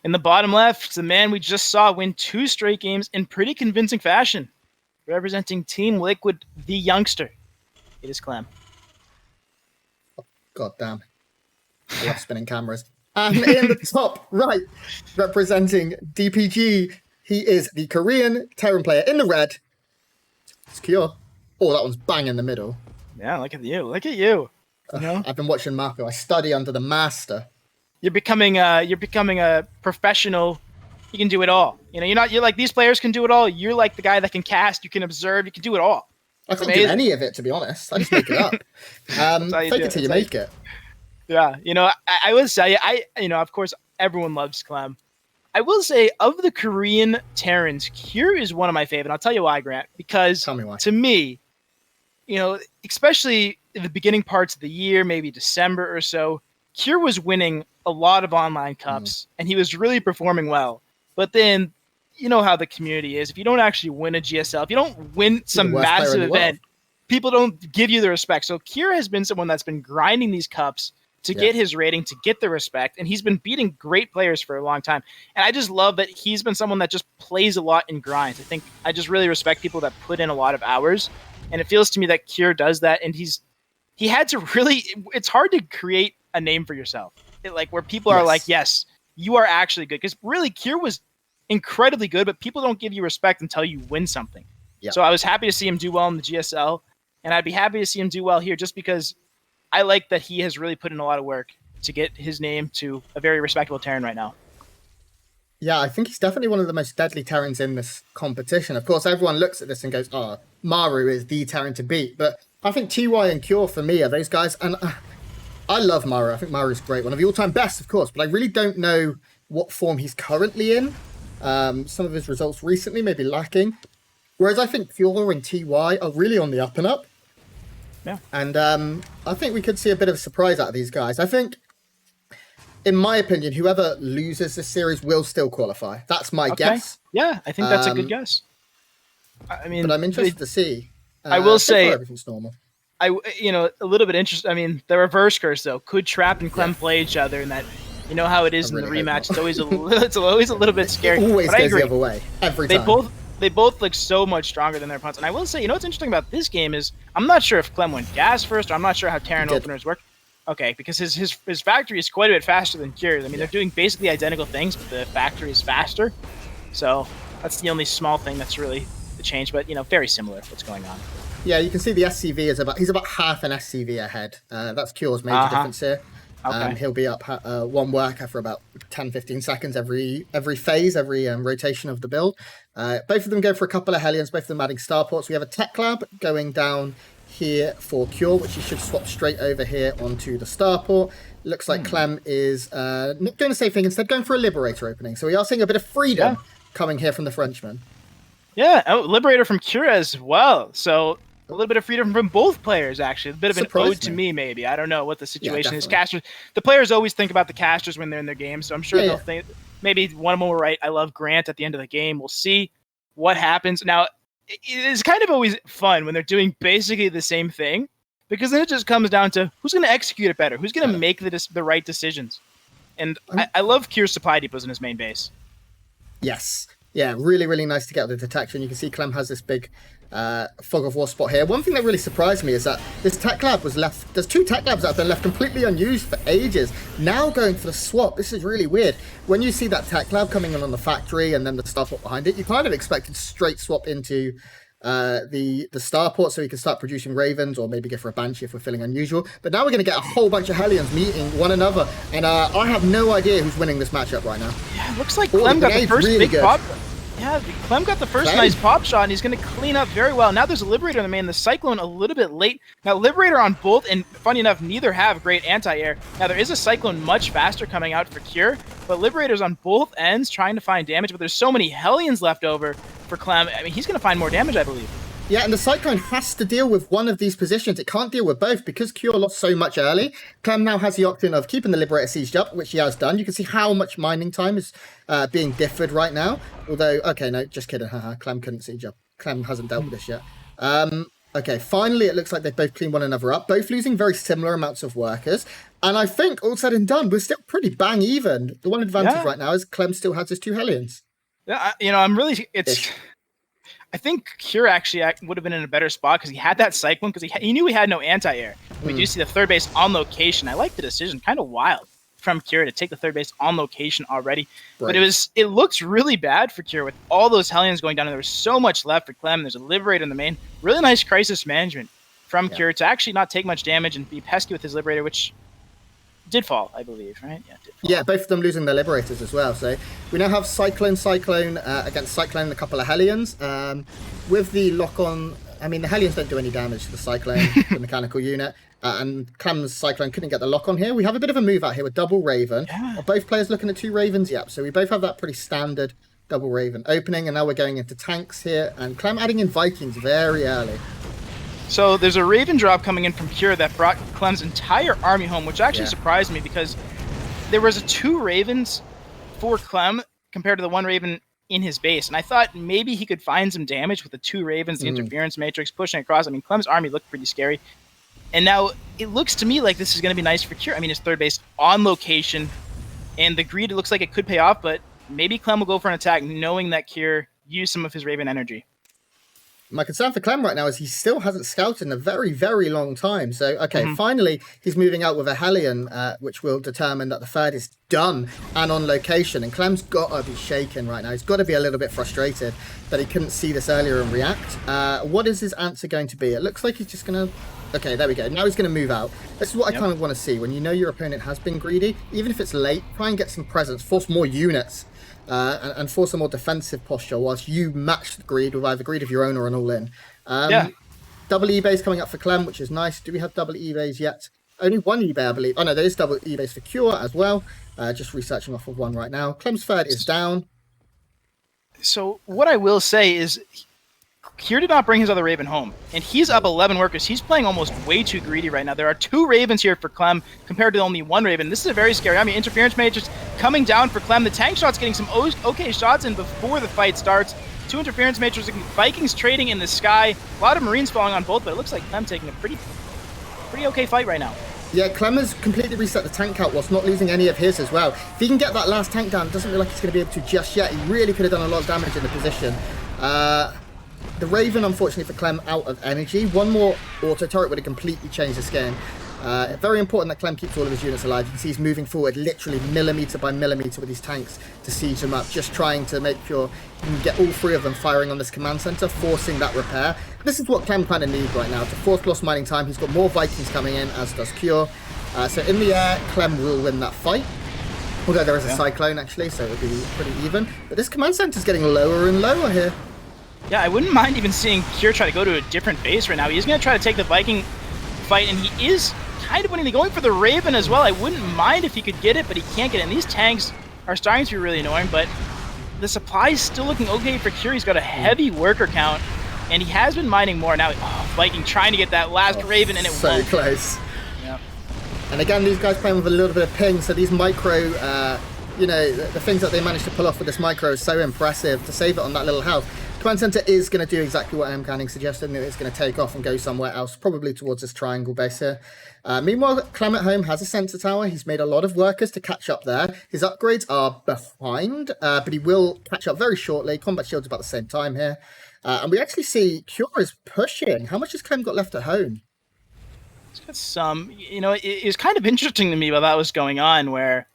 In the bottom left, the man we just saw win 2 straight games in pretty convincing fashion. Representing Team Liquid, the youngster. It is Clem. God damn. I love spinning cameras. And in the top right, representing DPG, he is the Korean Terran player in the red. It's Cure. Oh, that one's bang in the middle. Yeah, look at you. Look at you. You know? I've been watching Marco. I study under the master. You're becoming a professional. You can do it all. You know, you're like these players can do it all. You're like the guy that can cast, you can observe, you can do it all. I can't do any of it, to be honest. I just make it up. Fake it till you make it. Yeah, you know, I will say, of course, everyone loves Clem. I will say, of the Korean Terrans, Cure is one of my favorite. I'll tell you why, Grant. Because Tell me why. To me, you know, especially in the beginning parts of the year, maybe December or so, Cure was winning a lot of online cups, and he was really performing well. But then, you know how the community is. If you don't actually win a GSL, if you don't win some massive event, people don't give you the respect. So Cure has been someone that's been grinding these cups to get his rating, to get the respect, and he's been beating great players for a long time. And I just love that he's been someone that just plays a lot and grinds. I just really respect people that put in a lot of hours, and it feels to me that Cure does that, and he had to really, it's hard to create a name for yourself. Where people are like, yes, you are actually good. Because really, Cure was incredibly good, but people don't give you respect until you win something. Yeah. So I was happy to see him do well in the GSL, and I'd be happy to see him do well here just because I like that he has really put in a lot of work to get his name to a very respectable Terran right now. Yeah, I think he's definitely one of the most deadly Terrans in this competition. Of course, everyone looks at this and goes, oh, Maru is the Terran to beat. But I think TY and Cure, for me, are those guys. And I love Maru. I think Maru's great. One of the all-time best, of course. But I really don't know what form he's currently in. Some of his results recently may be lacking. Whereas I think Cure and TY are really on the up and up. Yeah. And I think we could see a bit of a surprise out of these guys. I think, in my opinion, whoever loses this series will still qualify. That's my guess. Yeah, I think that's a good guess. I mean, but I'm interested to see. I will say everything's normal. A little bit interested. I mean, the reverse curse though. Could Trap and Clem play each other, and that, you know how it is in the rematch. It's always a little bit scary. It always goes the other way every time. They both look so much stronger than their opponents. And I will say, what's interesting about this game is I'm not sure if Clem went gas first, or I'm not sure how Terran openers work. Okay, because his factory is quite a bit faster than Cure's. I mean, they're doing basically identical things, but the factory is faster. So that's the only small thing that's really the change, but very similar what's going on. Yeah, you can see the SCV is he's about half an SCV ahead. That's Cure's major difference here. Okay. He'll be up one worker for about 10-15 seconds every phase, every rotation of the build. Both of them go for a couple of Hellions, both of them adding starports. We have a Tech Lab going down here for Cure, which he should swap straight over here onto the starport. Looks like Clem is not doing the same thing, instead going for a Liberator opening. So we are seeing a bit of freedom coming here from the Frenchman. Yeah, Liberator from Cure as well. So a little bit of freedom from both players, actually. A bit of an ode to me, maybe. I don't know what the situation is. Casters, the players always think about the casters when they're in their game, so I'm sure they'll think maybe one of them will write, I love Grant at the end of the game. We'll see what happens. Now, it is kind of always fun when they're doing basically the same thing, because then it just comes down to who's going to execute it better, who's going to make the right decisions. And I love Cure's supply depots in his main base. Yes. Yeah, really, really nice to get the detection. You can see Clem has this big fog of war spot here. One thing that really surprised me is that this Tech Lab was left, there's 2 Tech Labs that have been left completely unused for ages. Now going for the swap, this is really weird. When you see that Tech Lab coming in on the factory and then the starport behind it, you kind of expected straight swap into the starport so we can start producing Ravens, or maybe go for a Banshee if we're feeling unusual. But now we're going to get a whole bunch of Hellions meeting one another, and I have no idea who's winning this matchup right now. Yeah, it looks like Clem got the first big pop. Yeah, Clem got the first nice pop shot, and he's going to clean up very well. Now there's a Liberator on the main, the Cyclone a little bit late. Now Liberator on both, and funny enough, neither have great anti-air. Now there is a Cyclone much faster coming out for Cure, but Liberator's on both ends trying to find damage, but there's so many Hellions left over for Clem. I mean, he's going to find more damage, I believe. Yeah, and the Cyclone has to deal with one of these positions. It can't deal with both because Cure lost so much early. Clem now has the option of keeping the Liberator sieged up, which he has done. You can see how much mining time is being differed right now. Although, okay, no, just kidding. Clem couldn't siege up. Clem hasn't dealt with this yet. Okay, finally it looks like they've both cleaned one another up, both losing very similar amounts of workers. And I think, all said and done, we're still pretty bang even. The one advantage right now is Clem still has his 2 Hellions. Yeah, I think Cure actually would have been in a better spot because he had that Cyclone, because he knew he had no anti-air. We do see the third base on location. I like the decision. Kind of wild from Cure to take the third base on location already. Right. But it looks really bad for Cure with all those Hellions going down, and there was so much left for Clem. There's a Liberator in the main. Really nice crisis management from Cure to actually not take much damage and be pesky with his Liberator, which did fall, I believe, right? Yeah, did fall. Yeah, both of them losing their Liberators as well. So we now have Cyclone against Cyclone and a couple of Hellions. With the lock-on, I mean, the Hellions don't do any damage to the Cyclone, the mechanical unit. And Clem's Cyclone couldn't get the lock on here. We have a bit of a move out here with double Raven. Are both players looking at 2 Ravens? Yep. So we both have that pretty standard double Raven opening. And now we're going into tanks here. And Clem adding in Vikings very early. So there's a Raven drop coming in from Cure that brought Clem's entire army home, which actually surprised me because there was 2 Ravens for Clem compared to the 1 Raven in his base. And I thought maybe he could find some damage with the 2 Ravens, the interference matrix pushing across. I mean, Clem's army looked pretty scary. And now it looks to me like this is going to be nice for Cure. I mean, his third base on location, and the greed, it looks like it could pay off, but maybe Clem will go for an attack knowing that Cure used some of his Raven energy. My concern for Clem right now is he still hasn't scouted in a very, very long time. So, okay, finally he's moving out with a Hellion, which will determine that the third is done and on location. And Clem's got to be shaken right now. He's got to be a little bit frustrated that he couldn't see this earlier and react. What is his answer going to be? It looks like he's just going to... Okay, there we go. Now he's going to move out. This is what I kind of want to see. When you know your opponent has been greedy, even if it's late, try and get some presence, force more units, and force a more defensive posture whilst you match the greed with either greed of your own or an all-in. Double eBay's coming up for Clem, which is nice. Do we have double eBays yet? Only 1 eBay, I believe. Oh, no, there is double eBays for Cure as well. Just researching off of 1 right now. Clem's third is down. So what I will say is... Cure did not bring his other Raven home, and he's up 11 workers. He's playing almost way too greedy right now. There are 2 Ravens here for Clem compared to only 1 Raven. This is a very scary. I mean, interference matrix coming down for Clem. The tank shot's getting some okay shots in before the fight starts. 2 interference matrices, Vikings trading in the sky. A lot of Marines falling on both, but it looks like Clem taking a pretty okay fight right now. Yeah, Clem has completely reset the tank count whilst not losing any of his as well. If he can get that last tank down, it doesn't look like he's going to be able to just yet. He really could have done a lot of damage in the position. The Raven, unfortunately for Clem, out of energy. 1 more auto turret would have completely changed this game. Very important that Clem keeps all of his units alive. You can see he's moving forward literally millimeter by millimeter with these tanks to siege them up, just trying to make sure you can get all 3 of them firing on this command center, forcing that repair. This is what Clem kind of needs right now. To force lost mining time, he's got more Vikings coming in, as does Cure. So in the air, Clem will win that fight. Although there is a Cyclone, actually, so it'll be pretty even. But this command center is getting lower and lower here. Yeah, I wouldn't mind even seeing Cure try to go to a different base right now. He's going to try to take the Viking fight, and he is kind of winning. Going for the Raven as well. I wouldn't mind if he could get it, but he can't get it. And these tanks are starting to be really annoying, but the supply is still looking okay for Cure. He's got a heavy worker count, and he has been mining more. Now, Viking trying to get that last Raven, and it so won't. Close. Yeah. And again, these guys playing with a little bit of ping, so these micro... the things that they managed to pull off with this micro is so impressive to save it on that little health. Command Center is going to do exactly what M. Canning suggested, and it's going to take off and go somewhere else, probably towards this triangle base here. Meanwhile, Clem at home has a sensor tower. He's made a lot of workers to catch up there. His upgrades are behind, but he will catch up very shortly. Combat Shield's about the same time here. And we actually see Cure is pushing. How much has Clem got left at home? He's got some. It was kind of interesting to me while that was going on, where...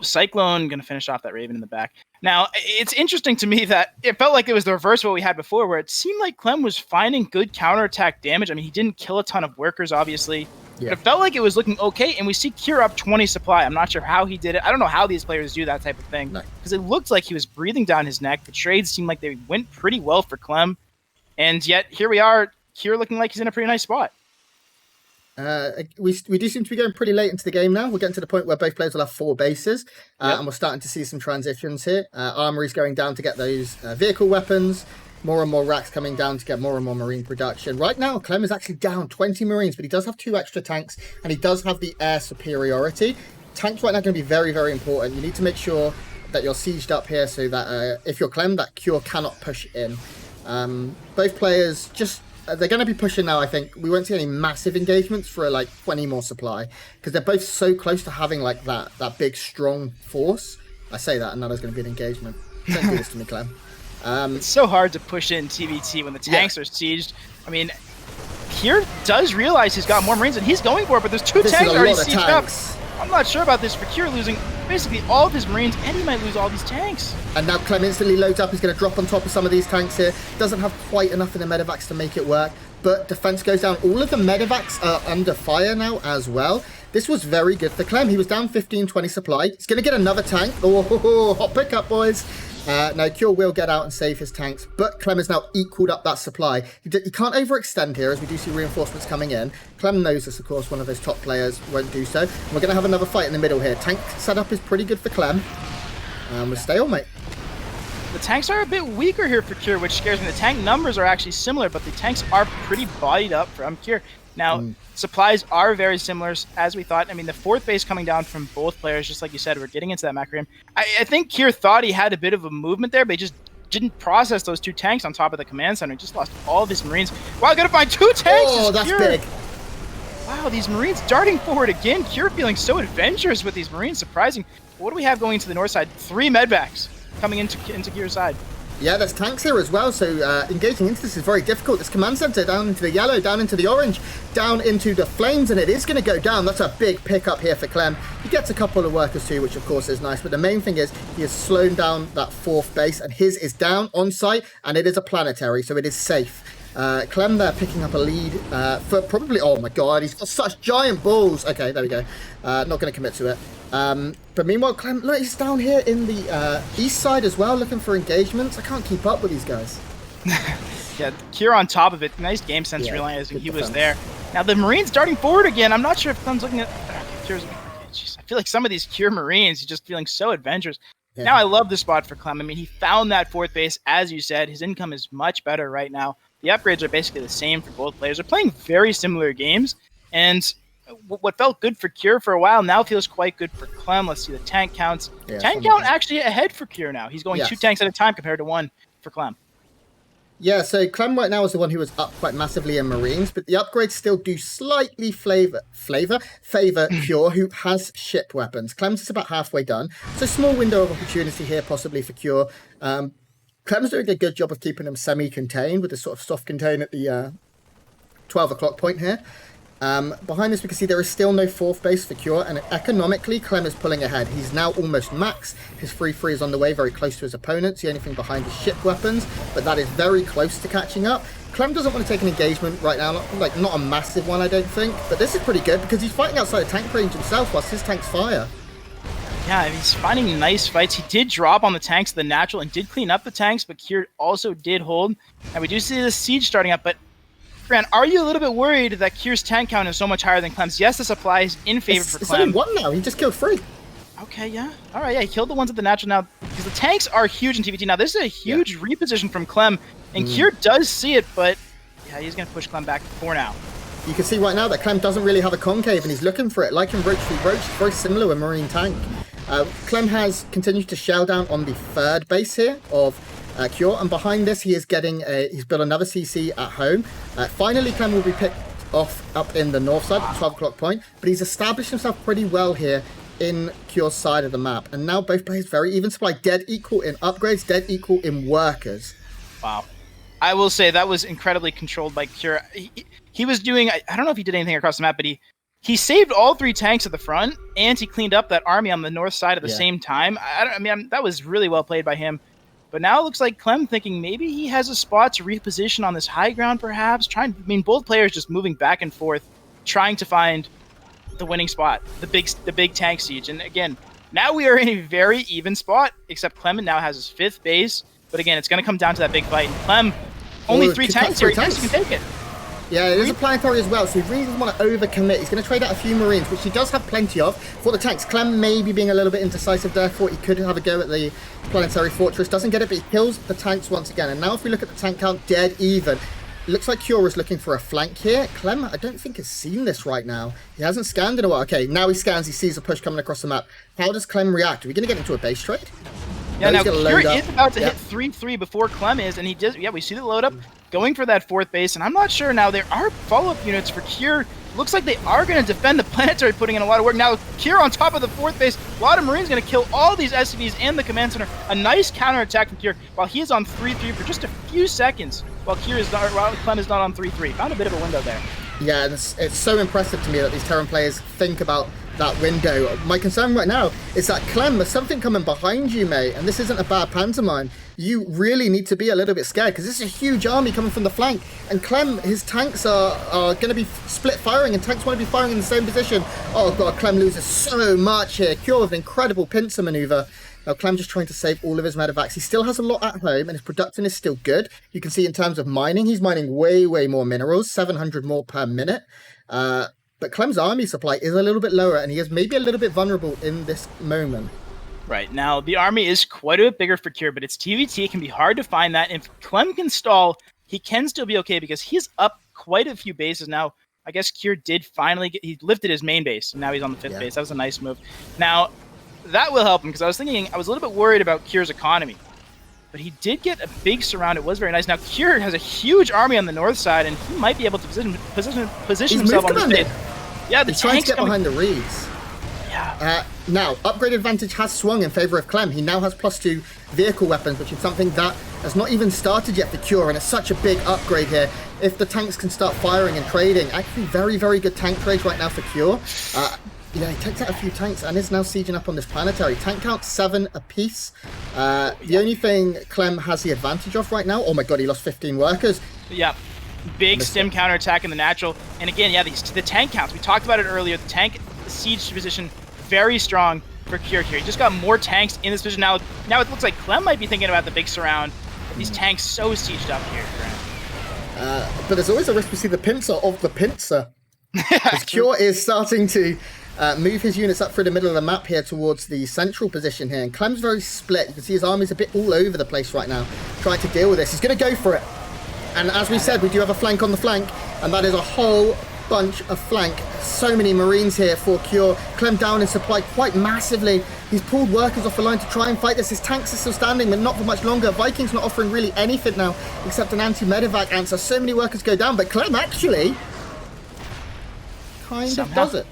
Cyclone going to finish off that Raven in the back. Now, it's interesting to me that it felt like it was the reverse of what we had before, where it seemed like Clem was finding good counterattack damage. I mean, he didn't kill a ton of workers, obviously. Yeah. But it felt like it was looking okay, and we see Cure up 20 supply. I'm not sure how he did it. I don't know how these players do that type of thing. Because it looked like he was breathing down his neck. The trades seemed like they went pretty well for Clem. And yet, here we are, Cure looking like he's in a pretty nice spot. We do seem to be going pretty late into the game now. We're getting to the point where both players will have 4 bases, and we're starting to see some transitions here. Armory's going down to get those vehicle weapons, more and more racks coming down to get more and more Marine production. Right now, Clem is actually down 20 Marines, but he does have 2 extra tanks, and he does have the air superiority. Tanks right now are going to be very, very important. You need to make sure that you're sieged up here so that if you're Clem, that Cure cannot push in. Both players just they're going to be pushing now, I think. We won't see any massive engagements for like 20 more supply, because they're both so close to having like that big, strong force. I say that, and now there's going to be an engagement. Don't do this to me, Clem. It's so hard to push in TVT when the tanks are sieged. I mean, Kier does realize he's got more Marines, and he's going for it, but there's two tanks already sieged up. I'm not sure about this for Kier losing basically all of his Marines, and he might lose all these tanks. And now Clem instantly loads up. He's going to drop on top of some of these tanks here. Doesn't have quite enough in the medevacs to make it work, but defense goes down. All of the medevacs are under fire now as well. This was very good for Clem. He was down 15-20 supply. He's going to get another tank. Oh, hot pickup, boys. Now, Cure will get out and save his tanks, but Clem has now equaled up that supply. He can't overextend here, as we do see reinforcements coming in. Clem knows this, of course, one of those top players won't do so. And we're going to have another fight in the middle here. Tank setup is pretty good for Clem. We'll stay on, mate. The tanks are a bit weaker here for Cure, which scares me. The tank numbers are actually similar, but the tanks are pretty bodied up from Cure. Now, supplies are very similar, as we thought. I mean, the fourth base coming down from both players, just like you said, we're getting into that macro. I think Kier thought he had a bit of a movement there, but he just didn't process those two tanks on top of the command center. He just lost all of his Marines. Wow, gonna find two tanks! Oh, that's big. Wow, these Marines darting forward again. Kier feeling so adventurous with these Marines, surprising. What do we have going to the north side? 3 medvacs coming into Kier's side. Yeah, there's tanks here as well, so engaging into this is very difficult. This command center down into the yellow, down into the orange, down into the flames, and it is going to go down. That's a big pickup here for Clem. He gets a couple of workers too, which of course is nice, but the main thing is he has slowed down that fourth base, and his is down on site, and it is a planetary, so it is safe. Clem there picking up a lead for probably, oh my god, he's got such giant balls. Okay, there we go. Not going to commit to it. But meanwhile, Clem, look, he's down here in the east side as well, looking for engagements. I can't keep up with these guys. Yeah, Kier on top of it. Nice game sense, realizing he was there. Now the Marines darting forward again. I'm not sure if Clem's looking at... Kier's, geez, I feel like some of these Kier Marines, he's just feeling so adventurous. Yeah. Now I love the spot for Clem. I mean, he found that fourth base, as you said. His income is much better right now. The upgrades are basically the same for both players. They're playing very similar games, and what felt good for Kier for a while now feels quite good for Clem. Let's see the tank counts. Yeah, tank count actually ahead for Kier now. He's going 2 tanks at a time compared to 1 for Clem. Yeah, so Clem right now is the one who was up quite massively in Marines, but the upgrades still do slightly favor Cure, who has ship weapons. Clem's is about halfway done, so small window of opportunity here possibly for Cure. Clem's doing a good job of keeping them semi-contained with a sort of soft contain at the 12 o'clock point here. Behind this, we can see there is still no fourth base for Cure, and economically, Clem is pulling ahead. He's now almost max. His 3-3 is on the way, very close to his opponents. The only thing behind is ship weapons, but that is very close to catching up. Clem doesn't want to take an engagement right now, not a massive one, I don't think, but this is pretty good because he's fighting outside of tank range himself whilst his tanks fire. Yeah, he's finding nice fights. He did drop on the tanks, the natural, and did clean up the tanks, but Kier also did hold. And we do see the siege starting up, but Grant, are you a little bit worried that Kier's tank count is so much higher than Clem's? Yes, this applies in favor for Clem. It's only 1 now. He just killed 3. Okay, yeah. All right, yeah, he killed the ones at the natural now, because the tanks are huge in TVT. Now, this is a huge reposition from Clem, and Kier does see it, but yeah, he's going to push Clem back for now. You can see right now that Clem doesn't really have a concave, and he's looking for it. Like in Roach v. Roach, very similar with Marine Tank. Clem has continued to shell down on the 3rd base here of Cure, and behind this he is getting he's built another CC at home. Finally, Clem will be picked off up in the north side at the 12 o'clock point, but he's established himself pretty well here in Cure's side of the map, and now both players very even supply, dead equal in upgrades, dead equal in workers. Wow. I will say that was incredibly controlled by Cure. He was doing, I don't know if he did anything across the map, but he saved all 3 tanks at the front, and he cleaned up that army on the north side at the same time. I mean, that was really well played by him. But now it looks like Clem thinking maybe he has a spot to reposition on this high ground, perhaps. Both players just moving back and forth, trying to find the winning spot, the big tank siege. And again, now we are in a very even spot, except Clement now has his 5th base. But again, it's going to come down to that big fight. And Clem, only 3 tanks here. He thinks he can take it. Yeah, it is a planetary as well, so he really doesn't want to overcommit. He's going to trade out a few Marines, which he does have plenty of, for the tanks. Clem may be being a little bit indecisive there. Thought he could have a go at the planetary fortress. Doesn't get it, but he kills the tanks once again. And now if we look at the tank count, dead even. It looks like Cure is looking for a flank here. Clem, I don't think has seen this right now. He hasn't scanned in a while. Okay, now he scans, he sees a push coming across the map. How does Clem react? Are we going to get into a base trade? Yeah, now Cure is about to hit 3-3 before Clem is, and he does. Yeah, we see the load up. going for that 4th base, and I'm not sure now. There are follow-up units for Cure. Looks like they are going to defend the planetary, putting in a lot of work. Now, Cure on top of the 4th base. A lot of Marines going to kill all these SCVs and the command center. A nice counterattack from Cure while he is on 3-3 for just a few seconds, while Clem is not on 3-3. Found a bit of a window there. Yeah, and it's so impressive to me that these Terran players think about that window. My concern right now is that Clem, there's something coming behind you, mate, and this isn't a bad pantomime. You really need to be a little bit scared because this is a huge army coming from the flank, and Clem, his tanks are going to be split firing, and tanks want to be firing in the same position. Oh god, Clem loses so much here. Cure with an incredible pincer maneuver. Now Clem just trying to save all of his medevacs. He still has a lot at home, and his production is still good. You can see in terms of mining, he's mining way more minerals, 700 more per minute. But Clem's army supply is a little bit lower, and he is maybe a little bit vulnerable in this moment. Right, now the army is quite a bit bigger for Cure, but it's TVT. It can be hard to find that. If Clem can stall, he can still be okay because he's up quite a few bases now. I guess Cure did finally he lifted his main base, and now he's on the 5th base. That was a nice move. Now, that will help him because I was a little bit worried about Cure's economy. But he did get a big surround. It was very nice. Now, Cure has a huge army on the north side, and he might be able to position himself on the stage. Yeah, the He's trying to get behind the reeds. Yeah. Now, upgrade advantage has swung in favor of Clem. He now has +2 vehicle weapons, which is something that has not even started yet for Cure, and it's such a big upgrade here. If the tanks can start firing and trading, actually very good tank trades right now for Cure. Yeah, he takes out a few tanks and is now sieging up on this planetary. Tank count 7 apiece. The only thing Clem has the advantage of right now, oh my god, he lost 15 workers. Yeah, big stim counterattack in the natural. And again, yeah, the tank counts. We talked about it earlier. The tank siege position, very strong for Cure here. He just got more tanks in this position. Now it looks like Clem might be thinking about the big surround. But these tanks so sieged up here, Grant. But there's always a risk we see the pincer of the pincer. Cure is starting to move his units up through the middle of the map here towards the central position here. And Clem's very split. You can see his army's a bit all over the place right now, trying to deal with this. He's going to go for it. And as we said, we do have a flank on the flank, and that is a whole bunch of flank. So many Marines here for Cure. Clem down in supply quite massively. He's pulled workers off the line to try and fight this. His tanks are still standing, but not for much longer. Vikings not offering really anything now, except an anti-medevac answer. So many workers go down, but Clem actually kind of does it.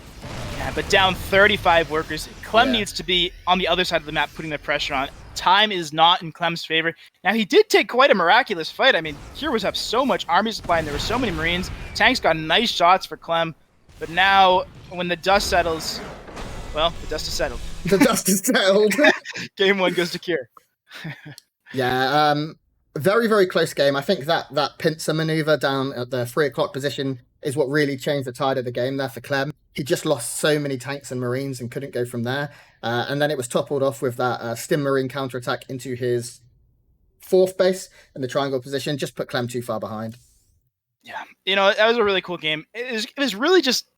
Yeah, but down 35 workers. Clem needs to be on the other side of the map, putting the pressure on. Time is not in Clem's favor. Now, he did take quite a miraculous fight. I mean, Cure was up so much army supply, and there were so many Marines. Tanks got nice shots for Clem. But now, when the dust settles, well, the dust is settled. The dust is settled. Game 1 goes to Cure. Very close game. I think that pincer maneuver down at the 3 o'clock position is what really changed the tide of the game there for Clem. He just lost so many tanks and Marines and couldn't go from there. And then it was toppled off with that Stim Marine counterattack into his 4th base in the triangle position. Just put Clem too far behind. Yeah, that was a really cool game. It was really just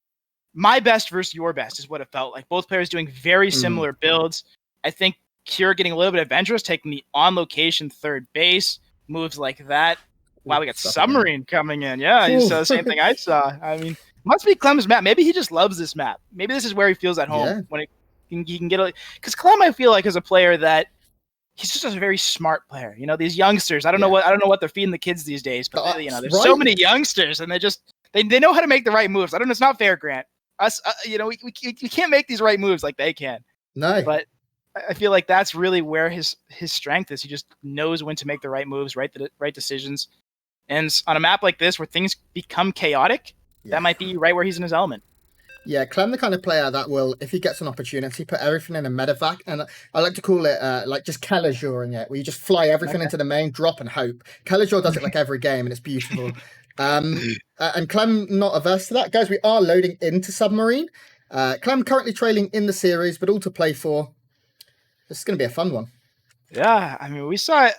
my best versus your best is what it felt like. Both players doing very similar builds. I think Cure getting a little bit adventurous, taking the on-location 3rd base, moves like that. Wow, we got Submarine coming in. Yeah, you saw the same thing I saw. I mean, must be Clem's map. Maybe he just loves this map. Maybe this is where he feels at home when he can get it. Because Clem, I feel like, is a player that he's just a very smart player. These youngsters. I don't know what they're feeding the kids these days, but there's so many youngsters, and they know how to make the right moves. I don't know. It's not fair, Grant. Us, we can't make these right moves like they can. No, but I feel like that's really where his strength is. He just knows when to make the right moves, right decisions. And on a map like this, where things become chaotic, that might be right where he's in his element. Yeah, Clem the kind of player that will, if he gets an opportunity, put everything in a medevac. And I like to call it like just Kalajuring it, where you just fly everything into the main, drop and hope. Kalajur does it like every game, and it's beautiful. And Clem not averse to that. Guys, we are loading into Submarine. Clem currently trailing in the series, but all to play for. This is going to be a fun one. Yeah, I mean, we saw it.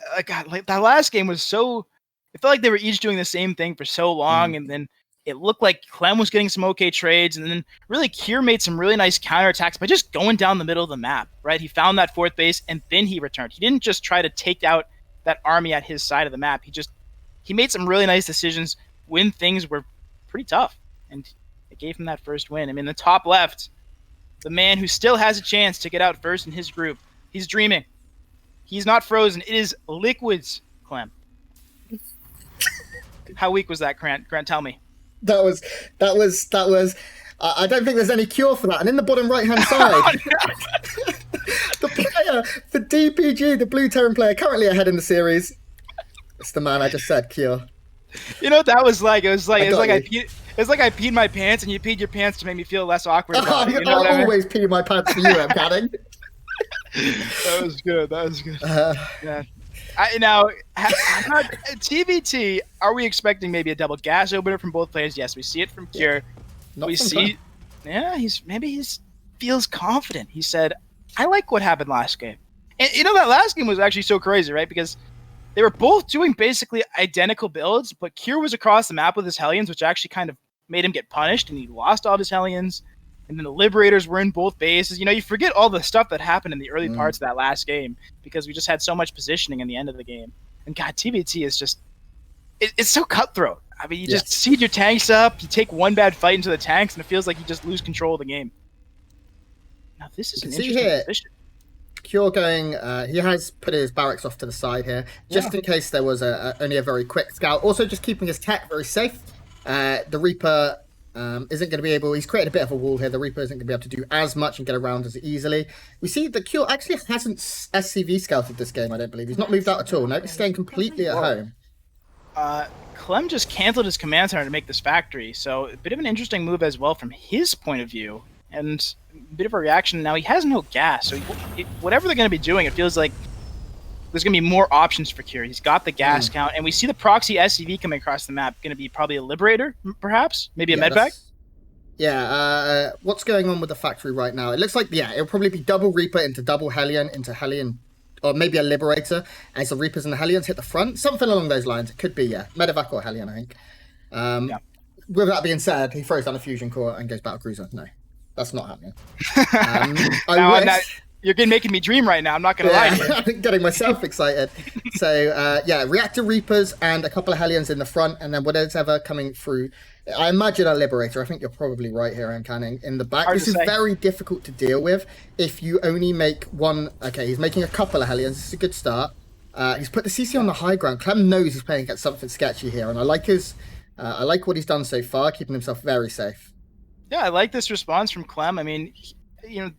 Like that last game was so... I felt like they were each doing the same thing for so long, and then it looked like Clem was getting some okay trades, and then really Cure made some really nice counterattacks by just going down the middle of the map, right? He found that 4th base, and then he returned. He didn't just try to take out that army at his side of the map. He made some really nice decisions when things were pretty tough, and it gave him that first win. I mean, the top left, the man who still has a chance to get out first in his group, he's dreaming. He's not frozen. It is Liquids, Clem. How weak was that, Grant? Grant, tell me. That was. I don't think there's any cure for that. And in the bottom right-hand side, the player, the DPG, the Blue Terran player, currently ahead in the series. It's the man I just said, cure. You know what that was like? It was like I peed my pants, and you peed your pants to make me feel less awkward. About it, you know I always pee my pants for you, I'm kidding. That was good. Yeah. Now, TVT, are we expecting maybe a double gas opener from both players? Yes, we see it from Cure. We see, he feels confident. He said, I like what happened last game. And you know, that last game was actually so crazy, right? Because they were both doing basically identical builds, but Cure was across the map with his Hellions, which actually kind of made him get punished, and he lost all of his Hellions. And then the Liberators were in both bases. You know, you forget all the stuff that happened in the early parts of that last game because we just had so much positioning in the end of the game. And God, TBT is just, it's so cutthroat. I mean, you just seed your tanks up, you take one bad fight into the tanks, and it feels like you just lose control of the game. Now, this is an interesting position. Cure going, he has put his barracks off to the side here, just in case there was only a very quick scout. Also, just keeping his tech very safe. The Reaper isn't going to be able, he's created a bit of a wall here. The Reaper isn't going to be able to do as much and get around as easily. We see that Cure actually hasn't SCV scouted this game, I don't believe. He's not moved out at all. No, he's staying completely at home. Clem just canceled his command center to make this factory, so a bit of an interesting move as well from his point of view, and a bit of a reaction. Now he has no gas, so whatever they're going to be doing, it feels like there's going to be more options for Cure. He's got the gas count, and we see the proxy SCV coming across the map. Going to be probably a Liberator, perhaps? Maybe a medvac? Yeah, what's going on with the factory right now? It looks like, it'll probably be double Reaper into double Hellion into Hellion, or maybe a Liberator as the Reapers and the Hellions hit the front. Something along those lines. It could be, Medevac or Hellion, I think. With that being said, he throws down a fusion core and goes battle cruiser. No, that's not happening. You're making me dream right now. I'm not going to lie to you. I'm getting myself excited. So, Reactor Reapers and a couple of Hellions in the front, and then whatever coming through. I imagine a Liberator. I think you're probably right here, I'm canning, in the back. This is very difficult to deal with if you only make one. Okay, he's making a couple of Hellions. This is a good start. He's put the CC on the high ground. Clem knows he's playing against something sketchy here, and I like I like what he's done so far, keeping himself very safe. Yeah, I like this response from Clem. I mean,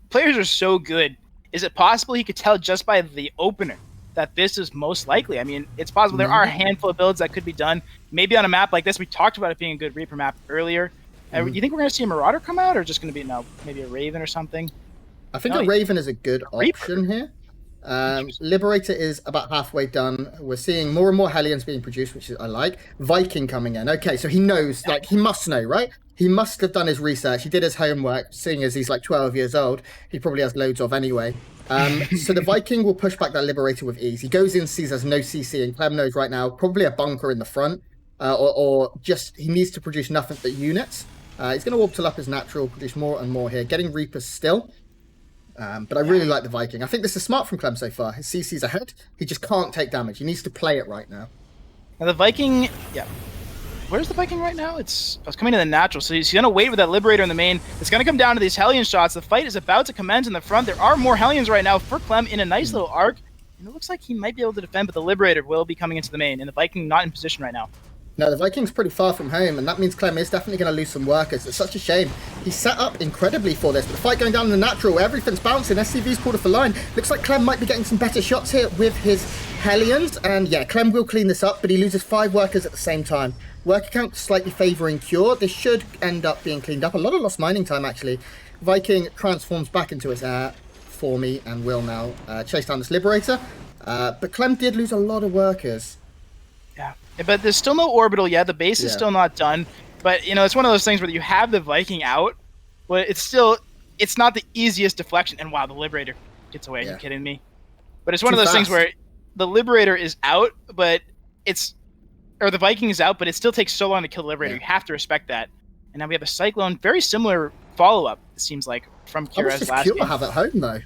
players are so good. Is it possible he could tell just by the opener that this is most likely? I mean, it's possible. There are a handful of builds that could be done. Maybe on a map like this, we talked about it being a good Reaper map earlier. Do you think we're going to see a Marauder come out, or just going to be maybe a Raven or something? I think a Raven is a good option here. Liberator is about halfway done. We're seeing more and more Hellions being produced, which I like. Viking coming in. Okay, so he knows, he must know, right? He must have done his research. He did his homework, seeing as he's 12 years old. He probably has loads of anyway. So the Viking will push back that Liberator with ease. He goes in, sees there's no CC, and Clem knows right now, probably a bunker in the front, or just he needs to produce nothing but units. He's going to warp till up as natural, produce more and more here, getting Reapers still. But I really like the Viking. I think this is smart from Clem so far. His CC's ahead. He just can't take damage. He needs to play it right now. Now the Viking, where's the Viking right now? It's coming to the natural, so he's going to wait with that Liberator in the main. It's going to come down to these Hellion shots. The fight is about to commence in the front. There are more Hellions right now for Clem in a nice little arc, and it looks like he might be able to defend, but the Liberator will be coming into the main, and the Viking not in position right now. No, the Viking's pretty far from home, and that means Clem is definitely going to lose some workers. It's such a shame. He's set up incredibly for this, but the fight going down in the natural, everything's bouncing. SCV's pulled off the line. Looks like Clem might be getting some better shots here with his Hellions, and Clem will clean this up, but he loses 5 workers at the same time. Worker count slightly favouring Cure. This should end up being cleaned up. A lot of lost mining time, actually. Viking transforms back into his air for me and will now chase down this Liberator. But Clem did lose a lot of workers. Yeah, but there's still no orbital yet. The base is still not done. But, it's one of those things where you have the Viking out, but it's not the easiest deflection. And wow, the Liberator gets away. Are you kidding me? But it's one of those things where the Liberator is out, but the Viking is out, but it still takes so long to kill the Liberator. You have to respect that. And now we have a Cyclone, very similar follow-up, it seems like, from Kira's last game. Cure have at home, though?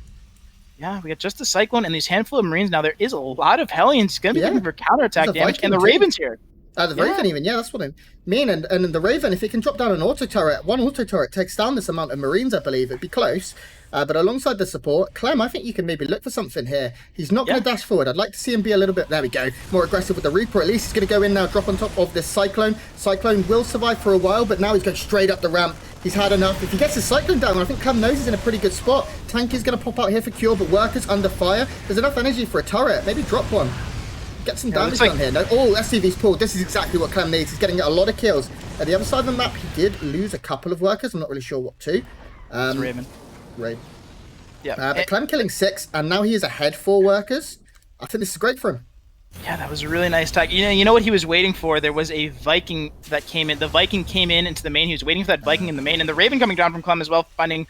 Yeah, we got just the Cyclone and these handful of Marines. Now, there is a lot of Hellions. It's going to be looking for counterattack damage. And the Raven's here. The Raven even, that's what I mean. And the Raven, if it can drop down an auto turret, one auto turret takes down this amount of Marines, I believe. It'd be close. But alongside the support, Clem, I think you can maybe look for something here. He's not going to dash forward. I'd like to see him be a little bit, there we go, more aggressive with the Reaper. At least he's going to go in now, drop on top of this Cyclone. Cyclone will survive for a while, but now he's going straight up the ramp. He's had enough. If he gets his Cyclone down, I think Clem knows he's in a pretty good spot. Tank is going to pop out here for Cure, but Workers under fire. There's enough energy for a turret. Maybe drop one. Get some damage done here. No, SCV's pulled. This is exactly what Clem needs. He's getting a lot of kills. At the other side of the map, he did lose a couple of Workers. I'm not really sure what to. It's Raven. Yeah. But Clem killing 6, and now he is ahead 4 Workers. I think this is great for him. Yeah, that was a really nice tag. You know what he was waiting for? There was a Viking that came in. The Viking came in into the main. He was waiting for that Viking in the main, and the Raven coming down from Clem as well, finding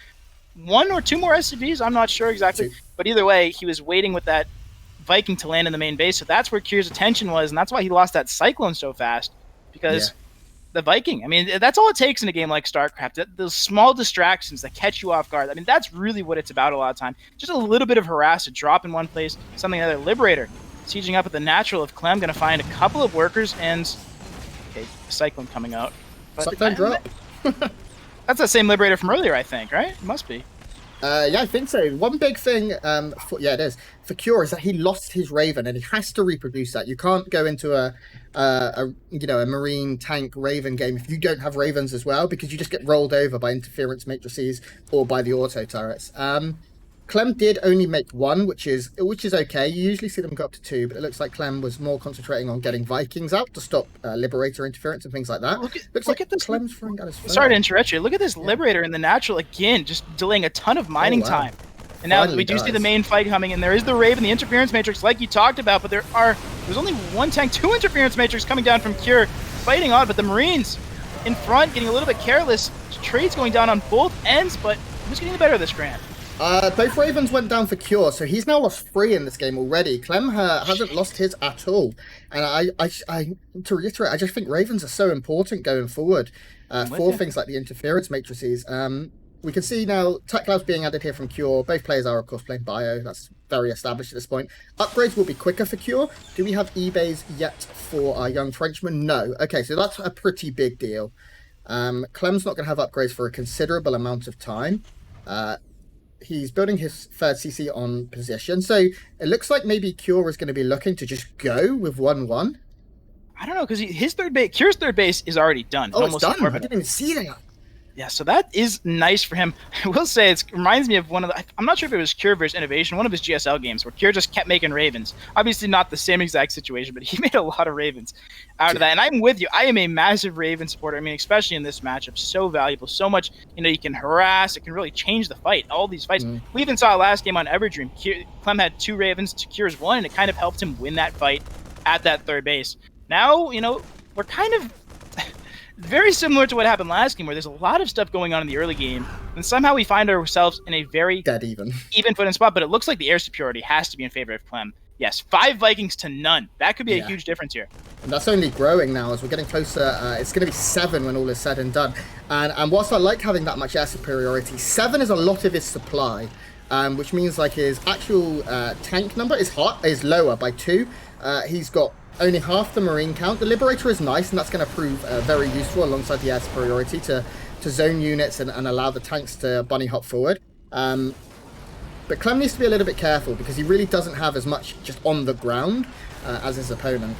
1 or 2 more SCVs. I'm not sure exactly. 2. But either way, he was waiting with that Viking to land in the main base. So that's where Kier's attention was, and that's why he lost that Cyclone so fast. Because the Viking, I mean, that's all it takes in a game like StarCraft. Those small distractions that catch you off guard. I mean, that's really what it's about a lot of time. Just a little bit of harass, a drop in one place, something other. Liberator. Sieging up at the natural of Clem, going to find a couple of workers, and Cyclone coming out. But Cyclone drop. That's the same Liberator from earlier, I think, right? It must be. Yeah, I think so. One big thing, it is for Cure is that he lost his Raven, and he has to reproduce that. You can't go into a Marine tank Raven game if you don't have Ravens as well, because you just get rolled over by interference matrices or by the auto turrets. Clem did only make 1, which is okay. You usually see them go up to 2, but it looks like Clem was more concentrating on getting Vikings out to stop Liberator interference and things like that. Look at this. Clem's throwing down his phone. Sorry to interrupt you. Look at this Liberator in the natural again, just delaying a ton of mining time. And now we do see the main fight coming, and there is the Raven, the interference matrix, like you talked about, but there's only 1 tank, 2 interference matrix coming down from Cure, fighting on, but the Marines in front getting a little bit careless. Trades going down on both ends, but who's getting the better of this, Grant? Both Ravens went down for Cure, so he's now lost 3 in this game already. Clem hasn't lost his at all. And I to reiterate, I just think Ravens are so important going forward for things like the interference matrices. We can see now Tech Labs being added here from Cure. Both players are, of course, playing Bio. That's very established at this point. Upgrades will be quicker for Cure. Do we have eBays yet for our young Frenchman? No. Okay, so that's a pretty big deal. Clem's not going to have upgrades for a considerable amount of time. He's building his 3rd CC on position, so it looks like maybe Cure is going to be looking to just go with 1-1. I don't know, because his Cure's 3rd base is already done. Oh, it's done? I didn't even see that. Yeah, so that is nice for him. I will say, it reminds me of one of the... I'm not sure if it was Cure versus Innovation, one of his GSL games, where Cure just kept making Ravens. Obviously not the same exact situation, but he made a lot of Ravens out of that. And I'm with you. I am a massive Raven supporter. I mean, especially in this matchup, so valuable. So much, you can harass. It can really change the fight. All these fights. We even saw last game on Everdream. Clem had 2 Ravens to Cure's 1, and it kind of helped him win that fight at that 3rd base. Now, we're kind of... very similar to what happened last game, where there's a lot of stuff going on in the early game, and somehow we find ourselves in a very even footing spot, but it looks like the air superiority has to be in favor of Clem. Yes, 5 Vikings to none. That could be a huge difference here. And that's only growing now as we're getting closer. It's going to be 7 when all is said and done. And whilst I like having that much air superiority, 7 is a lot of his supply, which means like his actual tank number is lower by 2. He's got only half the Marine count. The Liberator is nice, and that's going to prove very useful alongside the air superiority to zone units and allow the tanks to bunny hop forward. But Clem needs to be a little bit careful because he really doesn't have as much just on the ground as his opponent.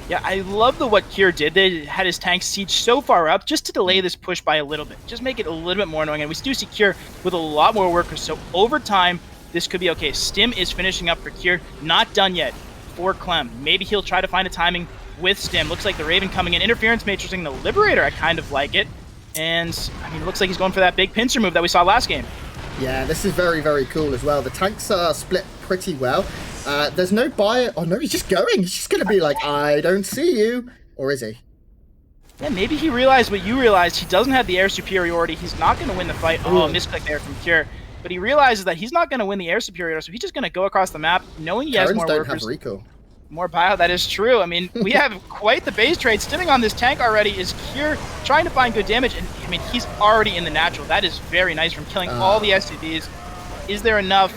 Yeah, I love what Cure did. They had his tank siege so far up just to delay this push by a little bit. Just make it a little bit more annoying. And we do see Cure with a lot more workers. So over time, this could be okay. Stim is finishing up for Cure. Not done yet for Clem. Maybe he'll try to find a timing with Stim. Looks like the Raven coming in. Interference matrixing the Liberator. I kind of like it. And, I mean, it looks like he's going for that big pincer move that we saw last game. Yeah, this is very, very cool as well. The tanks are split pretty well. There's no buy. Oh, no, he's just going. He's just going to be like, I don't see you. Or is he? Yeah, maybe he realized what you realized. He doesn't have the air superiority. He's not going to win the fight. Oh, misclick there from Cure. But he realizes that he's not going to win the air superiority, so he's just going to go across the map, knowing he has more workers. Don't have recall. More bio, that is true. I mean, we have quite the base trade. Stimming on this tank already is Cure trying to find good damage, and I mean, he's already in the natural. That is very nice from killing all the SCVs. Is there enough?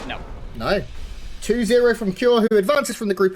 No. No. 2-0 from Cure, who advances from the group of